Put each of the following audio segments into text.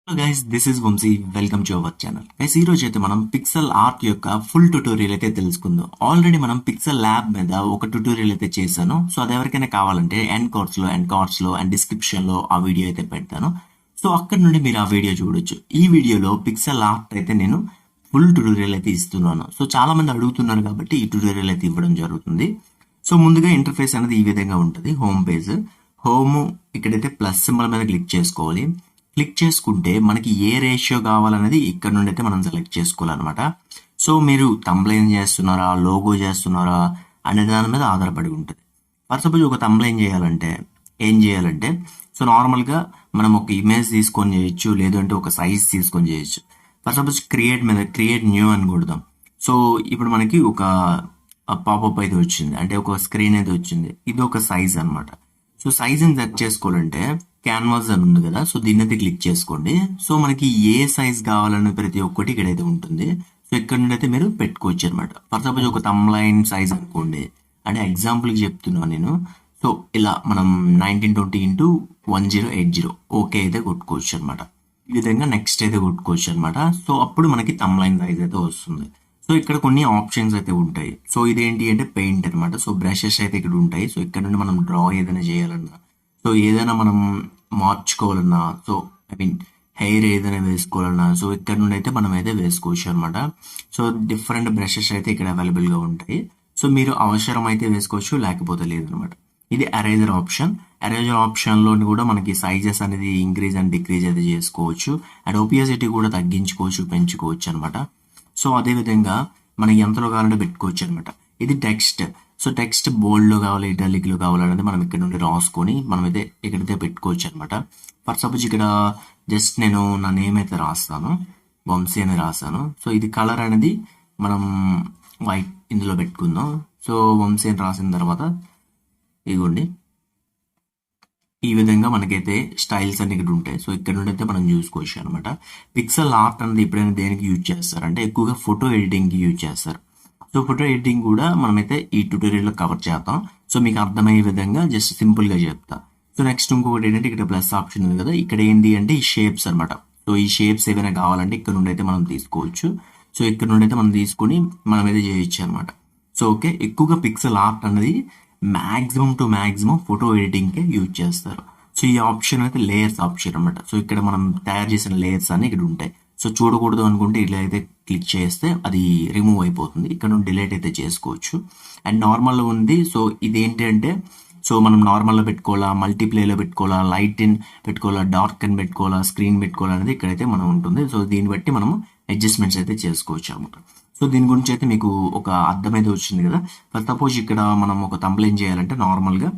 Hello guys, this is Vamsi. Welcome to our channel. Guys, ఈ రోజు అయితే మనం పిక్సెల్ ఆర్ట్ యొక్క ఫుల్ ట్యుటోరియల్ అయితే తెలుసుకుందాం. ఆల్రెడీ మనం పిక్సెల్ ల్యాబ్ మీద ఒక ట్యుటోరియల్ అయితే చేశాను. సో అది ఎవరికైనా కావాలంటే ఎండ్ కార్డ్స్ లో అండ్ డిస్క్రిప్షన్ లో ఆ వీడియో అయితే పెడతాను. సో అక్కడ నుండి మీరు ఆ వీడియో చూడొచ్చు. ఈ వీడియోలో పిక్సెల్ ఆర్ట్ అయితే నేను ఫుల్ ట్యుటోరియల్ అయితే ఇస్తున్నాను. సో చాలా మంది అడుగుతున్నారు కాబట్టి ఈ ట్యుటోరియల్ అయితే ఇవ్వడం జరుగుతుంది. సో ముందుగా ఇంటర్ఫేస్ అనేది ఈ విధంగా ఉంటుంది. హోమ్ పేజ్, హోమ్ ఇక్కడైతే ప్లస్ సింబల్ మీద క్లిక్ చేసుకోవాలి. క్లిక్ చేసుకుంటే మనకి ఏ రేషియో కావాలనేది ఇక్కడ నుండి అయితే మనం సెలెక్ట్ చేసుకోవాలన్నమాట. సో మీరు తంబ్లైన్ చేస్తున్నారా, లోగో చేస్తున్నారా అనే దాని మీద ఆధారపడి ఉంటుంది. ఫర్ సపోజ్ ఒక తంబ్లైన్ చేయాలంటే ఏం చేయాలంటే, సో నార్మల్గా మనం ఒక ఇమేజ్ తీసుకొని చేయొచ్చు, లేదంటే ఒక సైజ్ తీసుకొని చేయొచ్చు. ఫర్ సపోజ్ క్రియేట్ మీద క్రియేట్ న్యూ అని కొడదాం. సో ఇప్పుడు మనకి ఒక పాపప్ అయితే వచ్చింది, అంటే ఒక స్క్రీన్ అయితే వచ్చింది. ఇది ఒక సైజ్ అనమాట. సో సైజ్ని సెట్ చేసుకోవాలంటే క్యాన్వాస్ అని ఉంది కదా, సో దీన్ని అయితే క్లిక్ చేసుకోండి. సో మనకి ఏ సైజ్ కావాలని ప్రతి ఒక్కటి ఇక్కడైతే ఉంటుంది. సో ఇక్కడ నుండి అయితే మీరు పెట్టుకోవచ్చు అనమాట. ఫర్ సపోజ్ ఒక థంబ్లైన్ సైజ్ అనుకోండి, అంటే ఎగ్జాంపుల్కి చెప్తున్నాను నేను. సో ఇలా మనం 1920x1080 ఓకే అయితే కొట్టుకోవచ్చు అనమాట. ఈ విధంగా నెక్స్ట్ అయితే కొట్టుకోవచ్చు అనమాట. సో అప్పుడు మనకి థంబ్లైన్ సైజ్ అయితే వస్తుంది. సో ఇక్కడ కొన్ని ఆప్షన్స్ అయితే ఉంటాయి. సో ఇదేంటి అంటే పెయింట్ అనమాట. సో బ్రషెస్ అయితే ఇక్కడ ఉంటాయి. సో ఇక్కడ నుండి మనం డ్రా ఏదైనా చేయాలన్నా, సో ఏదైనా మనం మార్చుకోవాలన్నా, సో ఐ మీన్ హెయిర్ ఏదైనా వేసుకోవాలన్నా, సో ఇక్కడ నుండి అయితే మనం అయితే వేసుకోవచ్చు అనమాట. సో డిఫరెంట్ బ్రషెస్ అయితే ఇక్కడ అవైలబుల్గా ఉంటాయి. సో మీరు అవసరం అయితే వేసుకోవచ్చు, లేకపోతే లేదనమాట. ఇది ఎరేజర్ ఆప్షన్. ఎరేజర్ ఆప్షన్లో కూడా మనకి సైజెస్ అనేది ఇంక్రీజ్ అండ్ డిక్రీజ్ అయితే చేసుకోవచ్చు. అండ్ ఓపియాసిటీ కూడా తగ్గించుకోవచ్చు, పెంచుకోవచ్చు అనమాట. సో అదేవిధంగా మనకి ఎంతలో కావాలంటే పెట్టుకోవచ్చు అనమాట. ఇది టెక్స్ట్. సో టెక్స్ట్ బోల్డ్లో కావాలి, ఇటాలిక్లో కావాలనేది మనం ఇక్కడ నుండి రాసుకొని మనమైతే ఇక్కడైతే పెట్టుకోవచ్చు అనమాట. ఫర్ సపోజ్ ఇక్కడ జస్ట్ నేను నా నేమ్ అయితే రాస్తాను, వంశీ అని రాస్తాను. సో ఇది కలర్ అనేది మనం వైట్ ఇందులో పెట్టుకుందాం. సో వంశీ అని రాసిన తర్వాత ఇదిగోండి, ఈ విధంగా మనకైతే స్టైల్స్ అన్ని ఇక్కడ ఉంటాయి. సో ఇక్కడ నుండి అయితే మనం చూసుకోవచ్చు అనమాట. పిక్సెల్ ఆర్ట్ అనేది ఎప్పుడైనా దేనికి యూజ్ చేస్తారు అంటే ఎక్కువగా ఫోటో ఎడిటింగ్కి యూజ్ చేస్తారు. సో ఫోటో ఎడిటింగ్ కూడా మనమైతే ఈ ట్యూటోరియల్లో కవర్ చేద్దాం. సో మీకు అర్థమయ్యే విధంగా జస్ట్ సింపుల్గా చెప్తా. సో నెక్స్ట్ ఇంకొకటి ఏంటంటే ఇక్కడ ప్లస్ ఆప్షన్ ఉంది కదా, ఇక్కడ ఏంటి అంటే ఈ షేప్స్ అనమాట. సో ఈ షేప్స్ ఏవైనా కావాలంటే ఇక్కడ నుండి అయితే మనం తీసుకోవచ్చు. సో ఇక్కడ నుండి అయితే మనం తీసుకొని మనం అయితే చేయొచ్చు అనమాట. సో ఓకే, ఎక్కువగా పిక్సెల్ ఆర్ట్ అనేది మ్యాక్సిమం టు మ్యాక్సిమం ఫోటో ఎడిటింగ్కే యూజ్ చేస్తారు. సో ఈ ఆప్షన్ అయితే లేయర్స్ ఆప్షన్ అనమాట. సో ఇక్కడ మనం తయారు చేసిన లేయర్స్ అన్ని ఇక్కడ ఉంటాయి. సో చూడకూడదు అనుకుంటే ఇలా అయితే క్లిక్ చేస్తే అది రిమూవ్ అయిపోతుంది. ఇక్కడ నుండి డిలీట్ అయితే చేసుకోవచ్చు. అండ్ నార్మల్లో ఉంది. సో ఇదేంటి అంటే, సో మనం నార్మల్లో పెట్టుకోవాలా, మల్టీప్లేలో పెట్టుకోవాలా, లైట్ ఇన్ పెట్టుకోవాలా, డార్క్ అని పెట్టుకోవాలా, స్క్రీన్ పెట్టుకోవాలా అనేది ఇక్కడైతే మనం ఉంటుంది. సో దీన్ని బట్టి మనము అడ్జస్ట్మెంట్స్ అయితే చేసుకోవచ్చు అనమాట. సో దీని గురించి అయితే మీకు ఒక అర్థం అయితే వచ్చింది కదా. ఫర్ సపోజ్ ఇక్కడ మనం ఒక తంబ్లైన్ చేయాలంటే నార్మల్గా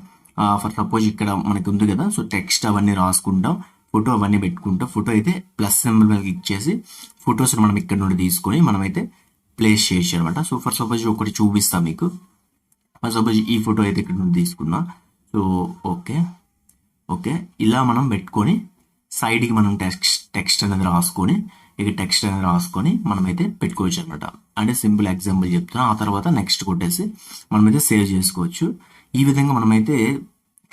ఫర్ సపోజ్ ఇక్కడ మనకి ఉంది కదా, సో టెక్స్ట్ అవన్నీ రాసుకుంటాం, ఫోటో అవన్నీ పెట్టుకుంటాం. ఫోటో అయితే ప్లస్ సింబల్ మీద క్లిక్ చేసి ఫొటోస్ మనం ఇక్కడ నుండి తీసుకొని మనమైతే ప్లేస్ చేయొచ్చు అనమాట. సో ఫర్ సపోజ్ ఒకటి చూపిస్తాం మీకు. ఫర్ సపోజ్ ఈ ఫోటో అయితే ఇక్కడ నుండి తీసుకున్నా. సో ఓకే ఓకే, ఇలా మనం పెట్టుకొని సైడ్కి మనం టెక్స్ట్ అనేది రాసుకొని, ఇక టెక్స్ట్ అనేది రాసుకొని మనమైతే పెట్టుకోవచ్చు అనమాట. అంటే సింపుల్ ఎగ్జాంపుల్ చెప్తున్నా. ఆ తర్వాత నెక్స్ట్ కొట్టేసి మనమైతే సేవ్ చేసుకోవచ్చు. ఈ విధంగా మనమైతే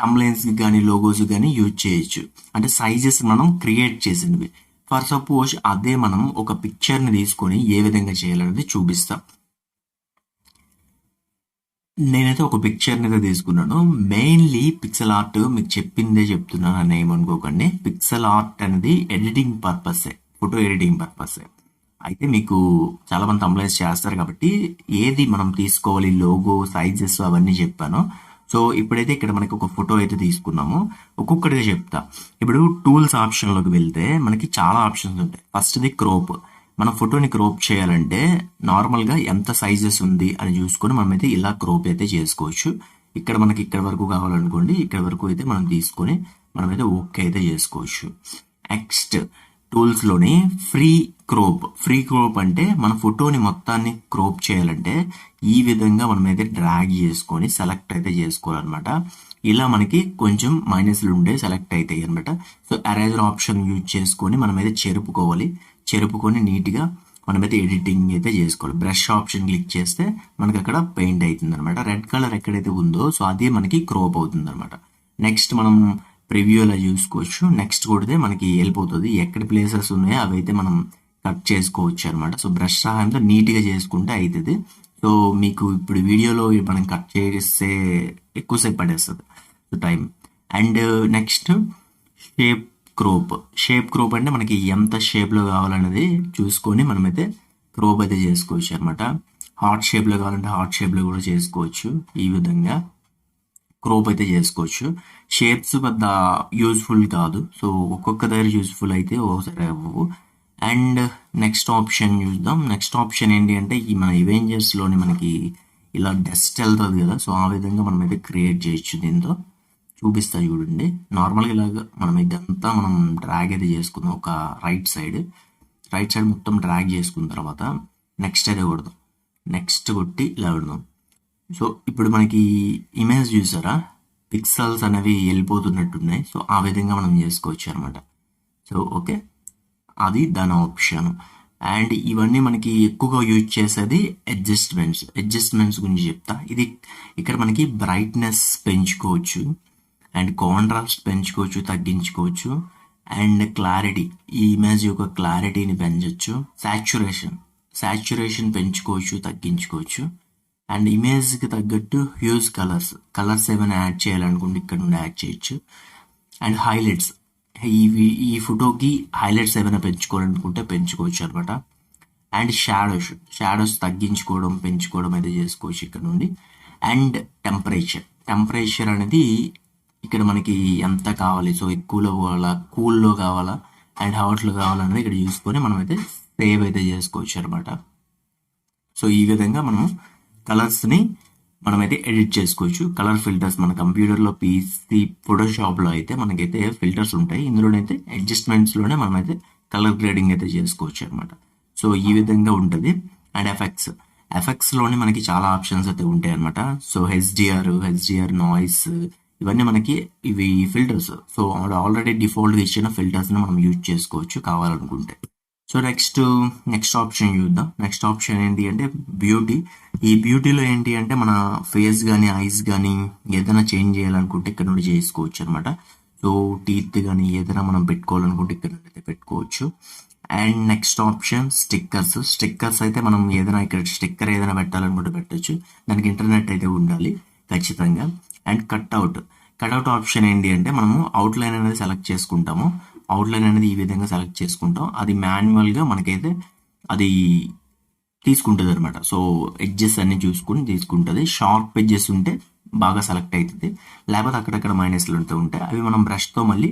థంబ్లైన్స్కి కానీ లోగోస్కి కానీ యూజ్ చేయొచ్చు. అంటే సైజెస్ మనం క్రియేట్ చేసినవి. ఫర్ సపోజ్ అదే మనం ఒక పిక్చర్ని తీసుకొని ఏ విధంగా చేయాలనేది చూపిస్తాం. నేనైతే ఒక పిక్చర్ని అయితే తీసుకున్నాను. మెయిన్లీ పిక్సెల్ ఆర్ట్ మీకు చెప్పిందే చెప్తున్నాను అని ఏమనుకోకండి. పిక్సెల్ ఆర్ట్ అనేది ఎడిటింగ్ పర్పసే, ఫోటో ఎడిటింగ్ పర్పసే. అయితే మీకు చాలా మంది థంబ్లైన్స్ చేస్తారు కాబట్టి ఏది మనం తీసుకోవాలి, లోగో, సైజెస్ అవన్నీ చెప్పాను. సో ఇప్పుడైతే ఇక్కడ మనకి ఒక ఫోటో అయితే తీసుకున్నాము. ఒక్కొక్కటిగా చెప్తా. ఇప్పుడు టూల్స్ ఆప్షన్లోకి వెళ్తే మనకి చాలా ఆప్షన్స్ ఉంటాయి. ఫస్ట్ది క్రోప్. మన ఫోటోని క్రోప్ చేయాలంటే నార్మల్గా ఎంత సైజెస్ ఉంది అని చూసుకొని మనమైతే ఇలా క్రోప్ అయితే చేసుకోవచ్చు. ఇక్కడ మనకి ఇక్కడ వరకు కావాలనుకోండి, ఇక్కడ వరకు అయితే మనం తీసుకొని మనమైతే ఓకే అయితే చేసుకోవచ్చు. నెక్స్ట్ టూల్స్లోని ఫ్రీ క్రోప్ అంటే మన ఫోటోని మొత్తాన్ని క్రోప్ చేయాలంటే ఈ విధంగా మనమైతే డ్రాగ్ చేసుకొని సెలెక్ట్ అయితే చేసుకోవాలన్నమాట. ఇలా మనకి కొంచెం మైనస్లు ఉండే సెలెక్ట్ అవుతాయి అనమాట. సో ఎరేజర్ ఆప్షన్ యూజ్ చేసుకొని మనమైతే చెరుపుకొని నీట్గా మనమైతే ఎడిటింగ్ అయితే చేసుకోవాలి. బ్రష్ ఆప్షన్ క్లిక్ చేస్తే మనకి అక్కడ పెయింట్ అవుతుంది అనమాట. రెడ్ కలర్ ఎక్కడైతే ఉందో సో అదే మనకి క్రోప్ అవుతుంది అనమాట. నెక్స్ట్ మనం ప్రివ్యూలో చూసుకోవచ్చు. నెక్స్ట్ కొడితే మనకి వెళ్ళిపోతుంది. ఎక్కడ ప్లేసెస్ ఉన్నాయో అవి అయితే మనం కట్ చేసుకోవచ్చు అనమాట. సో బ్రష్ సహాయంతో నీట్గా చేసుకుంటే అవుతుంది. సో మీకు ఇప్పుడు వీడియోలో మనం కట్ చేస్తే ఎక్కువసేపు పడేస్తుంది so time. And next shape crop అంటే మనకి ఎంత షేప్లో కావాలనేది చూసుకొని మనమైతే క్రోప్ అయితే చేసుకోవచ్చు అనమాట. హార్ట్ షేప్లో కావాలంటే హార్ట్ షేప్లో కూడా చేసుకోవచ్చు. ఈ విధంగా క్రోప్ అయితే చేసుకోవచ్చు. షేప్స్ పెద్ద యూజ్ఫుల్ కాదు. సో ఒక్కొక్క దగ్గర యూజ్ఫుల్ అయితే ఒకసారి అవ్వవు. అండ్ నెక్స్ట్ ఆప్షన్ చూద్దాం. నెక్స్ట్ ఆప్షన్ ఏంటి అంటే ఈ మన ఇవెంజర్స్లోని మనకి ఇలా డస్ట్ వెళ్తుంది కదా, సో ఆ విధంగా మనం అయితే క్రియేట్ చేయొచ్చు. దీంతో చూపిస్తా చూడండి. నార్మల్గా ఇలాగ మనం ఇదంతా మనం డ్రాగ్ అయితే చేసుకుందాం. ఒక రైట్ సైడ్ మొత్తం డ్రాగ్ చేసుకున్న తర్వాత నెక్స్ట్ అయితే కొడదాం. నెక్స్ట్ కొట్టి ఇలా కొడదాం. సో ఇప్పుడు మనకి ఇమేజ్ చూసారా, పిక్సెల్స్ అనేవి వెళ్ళిపోతున్నట్టున్నాయి. సో ఆ విధంగా మనం చేసుకోవచ్చు అనమాట. సో ఓకే, అది దాని ఆప్షన్. అండ్ ఇవన్నీ మనకి ఎక్కువగా యూజ్ చేసేది అడ్జస్ట్మెంట్స్ గురించి చెప్తా. ఇది ఇక్కడ మనకి బ్రైట్నెస్ పెంచుకోవచ్చు, అండ్ కాంట్రాస్ట్ పెంచుకోవచ్చు, తగ్గించుకోవచ్చు, అండ్ క్లారిటీ, ఈ ఇమేజ్ యొక్క క్లారిటీని పెంచవచ్చు. సాచురేషన్ పెంచుకోవచ్చు, తగ్గించుకోవచ్చు. అండ్ ఇమేజ్కి తగ్గట్టు హ్యూజ్ కలర్స్ ఏమైనా యాడ్ చేయాలనుకుంటే ఇక్కడ నుండి యాడ్ చేయొచ్చు. అండ్ హైలైట్స్, ఈ ఫోటోకి హైలైట్స్ ఏమైనా పెంచుకోవాలనుకుంటే పెంచుకోవచ్చు అనమాట. అండ్ షాడోస్ తగ్గించుకోవడం, పెంచుకోవడం అయితే చేసుకోవచ్చు ఇక్కడ నుండి. అండ్ టెంపరేచర్ అనేది ఇక్కడ మనకి ఎంత కావాలి, సో ఎక్కువలో కావాలా, కూల్లో కావాలా, అండ్ హాట్లో కావాలనేది ఇక్కడ చూసుకొని మనం అయితే సేవ్ అయితే చేసుకోవచ్చు అనమాట. సో ఈ విధంగా మనము కలర్స్ని మనమైతే ఎడిట్ చేసుకోవచ్చు. కలర్ ఫిల్టర్స్ మన కంప్యూటర్లో పీసీ ఫోటోషాప్లో అయితే మనకైతే ఫిల్టర్స్ ఉంటాయి. ఇందులోనైతే అడ్జస్ట్మెంట్స్లోనే మనమైతే కలర్ గ్రేడింగ్ అయితే చేసుకోవచ్చు అనమాట. సో ఈ విధంగా ఉంటుంది. అండ్ ఎఫెక్ట్స్లోనే మనకి చాలా ఆప్షన్స్ అయితే ఉంటాయి అనమాట. సో హెచ్డిఆర్ నాయిస్, ఇవన్నీ మనకి ఇవి ఫిల్టర్స్. సో ఆల్రెడీ డిఫాల్ట్గా ఇచ్చిన ఫిల్టర్స్ని మనం యూజ్ చేసుకోవచ్చు కావాలనుకుంటే. సో నెక్స్ట్ ఆప్షన్ చూద్దాం. నెక్స్ట్ ఆప్షన్ ఏంటి అంటే బ్యూటీ. ఈ బ్యూటీలో ఏంటి అంటే మన ఫేస్ కానీ ఐస్ కానీ ఏదైనా చేంజ్ చేయాలనుకుంటే ఇక్కడ నుండి చేసుకోవచ్చు అనమాట. సో టీత్ కానీ ఏదైనా మనం పెట్టుకోవాలనుకుంటే ఇక్కడ నుండి అయితే పెట్టుకోవచ్చు. అండ్ నెక్స్ట్ ఆప్షన్ స్టిక్కర్స్ అయితే మనం ఏదైనా ఇక్కడ స్టిక్కర్ ఏదైనా పెట్టాలనుకుంటే పెట్టచ్చు. దానికి ఇంటర్నెట్ అయితే ఉండాలి ఖచ్చితంగా. అండ్ కట్అవుట్ ఆప్షన్ ఏంటి అంటే మనము అవుట్లైన్ అనేది సెలెక్ట్ చేసుకుంటాము. అవుట్లైన్ అనేది ఈ విధంగా సెలెక్ట్ చేసుకుంటాం. అది మాన్యువల్గా మనకైతే అది తీసుకుంటుంది అనమాట. సో ఎడ్జెస్ అన్ని చూసుకుని తీసుకుంటుంది. షార్ప్ ఎడ్జెస్ ఉంటే బాగా సెలెక్ట్ అవుతుంది. లేకపోతే అక్కడక్కడ మైనస్లు ఉంటే అవి మనం బ్రష్తో మళ్ళీ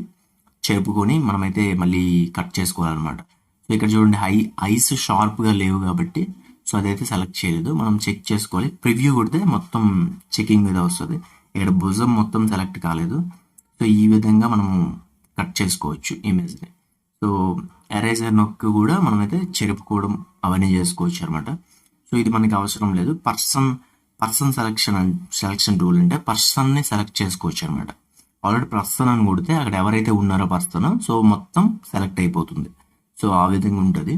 చెప్పుకొని మనమైతే మళ్ళీ కట్ చేసుకోవాలన్నమాట. సో ఇక్కడ చూడండి, ఐస్ షార్ప్గా లేవు కాబట్టి సో అదైతే సెలెక్ట్ చేయలేదు. మనం చెక్ చేసుకోవాలి. ప్రివ్యూ కొడితే మొత్తం చెకింగ్ మీద వస్తుంది. ఇక్కడ భుజం మొత్తం సెలెక్ట్ కాలేదు. సో ఈ విధంగా మనము కట్ చేసుకోవచ్చు ఇమేజ్ని. సో ఎరేజర్ నొక్కి కూడా మనమైతే చెరుపుకోవడం అవన్నీ చేసుకోవచ్చు అనమాట. సో ఇది మనకి అవసరం లేదు. పర్సన్ సెలెక్షన్ టూల్ అంటే పర్సన్ని సెలెక్ట్ చేసుకోవచ్చు అనమాట. ఆల్రెడీ పర్సన్ అని కొడితే అక్కడ ఎవరైతే ఉన్నారో పర్సన్ సో మొత్తం సెలెక్ట్ అయిపోతుంది. సో ఆ విధంగా ఉంటుంది.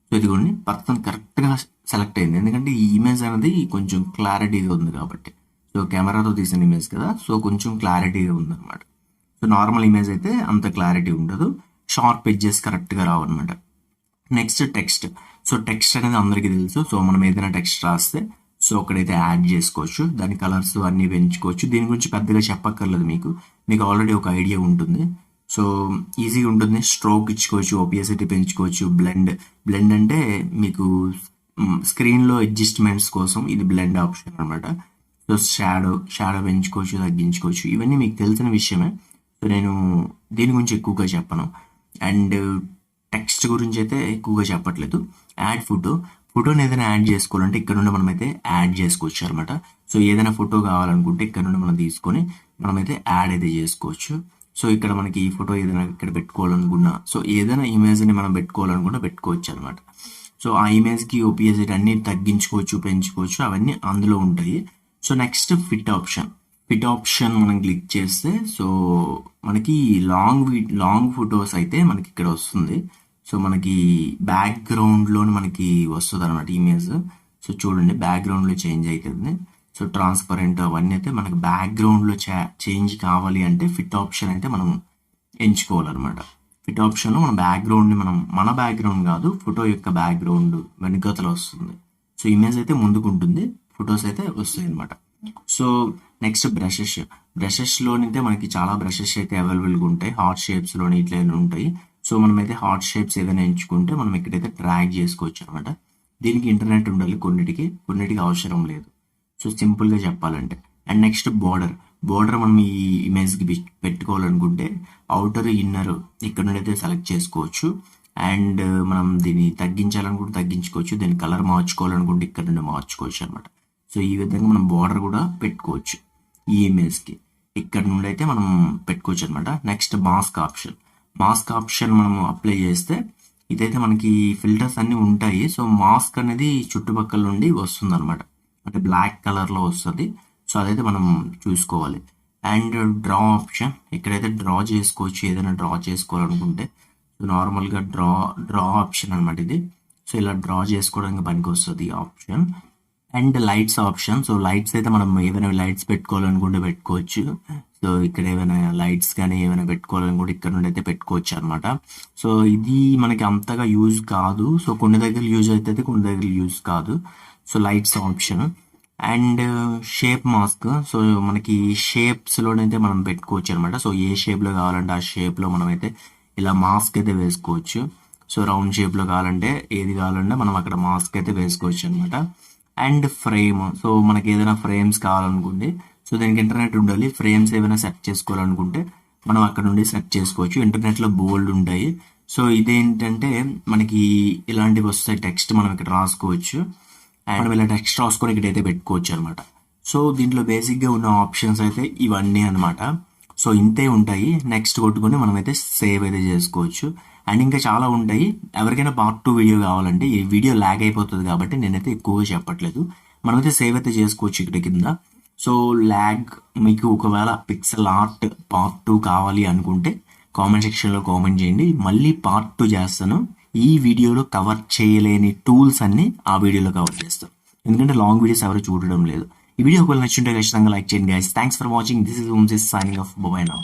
సో ఇదిగోండి, పర్సన్ కరెక్ట్గా సెలెక్ట్ అయింది. ఎందుకంటే ఈ ఇమేజ్ అనేది కొంచెం క్లారిటీగా ఉంది కాబట్టి. సో కెమెరాతో తీసిన ఇమేజ్ కదా, సో కొంచెం క్లారిటీగా ఉందన్నమాట. సో నార్మల్ ఇమేజ్ అయితే అంత క్లారిటీ ఉండదు. షార్ప్ ఎడ్జెస్ కరెక్ట్గా రావన్నమాట. Next text. సో టెక్స్ట్ అనేది అందరికీ తెలుసు. సో మనం ఏదైనా టెక్స్ట్ రాస్తే సో అక్కడైతే యాడ్ చేసుకోవచ్చు. దాని కలర్స్ అన్నీ పెంచుకోవచ్చు. దీని గురించి పెద్దగా చెప్పక్కర్లేదు, మీకు ఆల్రెడీ ఒక ఐడియా ఉంటుంది. సో ఈజీగా ఉంటుంది. స్ట్రోక్ ఇచ్చుకోవచ్చు, ఓపియాసిటీ పెంచుకోవచ్చు. బ్లెండ్ అంటే మీకు స్క్రీన్లో అడ్జస్ట్మెంట్స్ కోసం ఇది బ్లెండ్ ఆప్షన్ అనమాట. సో షాడో పెంచుకోవచ్చు, తగ్గించుకోవచ్చు. ఇవన్నీ మీకు తెలిసిన విషయమే. సో నేను దీని గురించి ఎక్కువగా చెప్పను. అండ్ టెక్స్ట్ గురించి అయితే ఎక్కువగా చెప్పట్లేదు. యాడ్ ఫోటోని ఏదైనా యాడ్ చేసుకోవాలంటే ఇక్కడ నుండి మనమైతే యాడ్ చేసుకోవచ్చు అనమాట. సో ఏదైనా ఫోటో కావాలనుకుంటే ఇక్కడ నుండి మనం తీసుకొని మనమైతే యాడ్ అయితే చేసుకోవచ్చు. సో ఇక్కడ మనకి ఈ ఫోటో ఏదైనా ఇక్కడ పెట్టుకోవాలనుకున్నా, సో ఏదైనా ఇమేజ్ని మనం పెట్టుకోవాలనుకుంటే పెట్టుకోవచ్చు అనమాట. సో ఆ ఇమేజ్కి ఓపియాసిటీ అన్ని తగ్గించుకోవచ్చు, పెంచుకోవచ్చు, అవన్నీ అందులో ఉంటాయి. సో నెక్స్ట్ ఫిట్ ఆప్షన్ మనం క్లిక్ చేస్తే సో మనకి లాంగ్ ఫొటోస్ అయితే మనకి ఇక్కడ వస్తుంది. సో మనకి బ్యాక్గ్రౌండ్లో మనకి వస్తుంది అనమాట ఇమేజ్. సో చూడండి, బ్యాక్గ్రౌండ్లో చేంజ్ అవుతుంది. సో ట్రాన్స్పరెంట్ అవన్నీ అయితే మనకి బ్యాక్గ్రౌండ్లో చేంజ్ కావాలి అంటే ఫిట్ ఆప్షన్ అయితే మనం ఎంచుకోవాలన్నమాట. ఫిట్ ఆప్షన్లో మన బ్యాక్గ్రౌండ్ని మన బ్యాక్గ్రౌండ్ కాదు, ఫోటో యొక్క బ్యాక్గ్రౌండ్ వెనుకతలో వస్తుంది. సో ఇమేజ్ అయితే ముందుకు ఉంటుంది, ఫొటోస్ అయితే వస్తాయి అనమాట. సో నెక్స్ట్ బ్రషెస్లోనైతే మనకి చాలా బ్రషెస్ అయితే అవైలబుల్గా ఉంటాయి. హార్ట్ షేప్స్లోని ఇట్లా ఉంటాయి. సో మనమైతే హార్ట్ షేప్స్ ఏదైనా ఎంచుకుంటే మనం ఇక్కడైతే డ్రాగ్ చేసుకోవచ్చు అనమాట. దీనికి ఇంటర్నెట్ ఉండాలి, కొన్నిటికి అవసరం లేదు. సో సింపుల్గా చెప్పాలంటే. అండ్ నెక్స్ట్ బోర్డర్ మనం ఈ ఇమేజ్కి పెట్టుకోవాలనుకుంటే అవుటర్ ఇన్నర్ ఇక్కడ నుండి అయితే సెలెక్ట్ చేసుకోవచ్చు. అండ్ మనం దీన్ని తగ్గించాలనుకుంటే తగ్గించుకోవచ్చు, దీని కలర్ మార్చుకోవాలనుకుంటే ఇక్కడ నుండి మార్చుకోవచ్చు అనమాట. సో ఈ విధంగా మనం బార్డర్ కూడా పెట్టుకోవచ్చు ఈ ఇమేజ్కి. ఇక్కడ నుండి అయితే మనం పెట్టుకోవచ్చు అనమాట. నెక్స్ట్ మాస్క్ ఆప్షన్ మనం అప్లై చేస్తే ఇదైతే మనకి ఫిల్టర్స్ అన్నీ ఉంటాయి. సో మాస్క్ అనేది చుట్టుపక్కల నుండి వస్తుంది అనమాట, అంటే బ్లాక్ కలర్లో వస్తుంది. సో అదైతే మనం చూసుకోవాలి. అండ్ డ్రా ఆప్షన్ ఇక్కడైతే డ్రా చేసుకోవచ్చు, ఏదైనా డ్రా చేసుకోవాలనుకుంటే. సో నార్మల్గా డ్రా ఆప్షన్ అనమాట ఇది. సో ఇలా డ్రా చేసుకోవడానికి పనికి వస్తుంది ఈ option. And lights option. So lights అయితే మనం ఏమైనా లైట్స్ పెట్టుకోవాలనుకుంటే పెట్టుకోవచ్చు. సో ఇక్కడ ఏమైనా లైట్స్ కానీ ఏమైనా పెట్టుకోవాలనుకుంటే ఇక్కడ నుండి అయితే పెట్టుకోవచ్చు అనమాట. సో ఇది మనకి అంతగా యూజ్ కాదు. సో కొన్ని దగ్గర యూజ్ అవుతుంది, కొన్ని దగ్గర యూజ్ కాదు. So lights option. And shape mask. So మనకి షేప్స్లోనైతే మనం పెట్టుకోవచ్చు అనమాట. సో ఏ షేప్లో కావాలంటే ఆ షేప్లో మనమైతే ఇలా మాస్క్ అయితే వేసుకోవచ్చు. సో రౌండ్ షేప్లో కావాలంటే ఏది కావాలంటే మనం అక్కడ మాస్క్ అయితే వేసుకోవచ్చు అనమాట. And frame. సో మనకి ఏదైనా ఫ్రేమ్స్ కావాలనుకుంటే, సో దానికి ఇంటర్నెట్ ఉండాలి. ఫ్రేమ్స్ ఏమైనా సెట్ చేసుకోవాలనుకుంటే మనం అక్కడ నుండి సెట్ చేసుకోవచ్చు. ఇంటర్నెట్లో బోల్డ్ ఉంటాయి. సో ఇదేంటంటే మనకి ఇలాంటివి వస్తాయి, టెక్స్ట్ మనం ఇక్కడ రాసుకోవచ్చు. అండ్ మనం ఇలా టెక్స్ట్ రాసుకొని ఇక్కడైతే పెట్టుకోవచ్చు అనమాట. సో దీంట్లో బేసిక్గా ఉన్న ఆప్షన్స్ అయితే ఇవన్నీ అనమాట. సో ఇంతే ఉంటాయి. నెక్స్ట్ కొట్టుకొని మనమైతే సేవ్ అయితే చేసుకోవచ్చు. అండ్ ఇంకా చాలా ఉంటాయి. ఎవరికైనా పార్ట్ 2 వీడియో కావాలంటే ఈ వీడియో ల్యాగ్ అయిపోతుంది కాబట్టి నేనైతే ఎక్కువగా చెప్పట్లేదు. మనమైతే సేవ్ అయితే చేసుకోవచ్చు ఇక్కడ కింద. సో ల్యాగ్ మీకు ఒకవేళ పిక్సెల్ ఆర్ట్ పార్ట్ 2 కావాలి అనుకుంటే కామెంట్ సెక్షన్లో కామెంట్ చేయండి, మళ్ళీ పార్ట్ 2 చేస్తాను. ఈ వీడియోలో కవర్ చేయలేని టూల్స్ అన్ని ఆ వీడియోలో కవర్ చేస్తాను, ఎందుకంటే లాంగ్ వీడియోస్ ఎవరు చూడడం లేదు. ఈ వీడియో ఒకవేళ నచ్చుంటే ఖచ్చితంగా లైక్ చేయండి guys. Thanks for watching. This is Vamsee signing off. Bye bye now.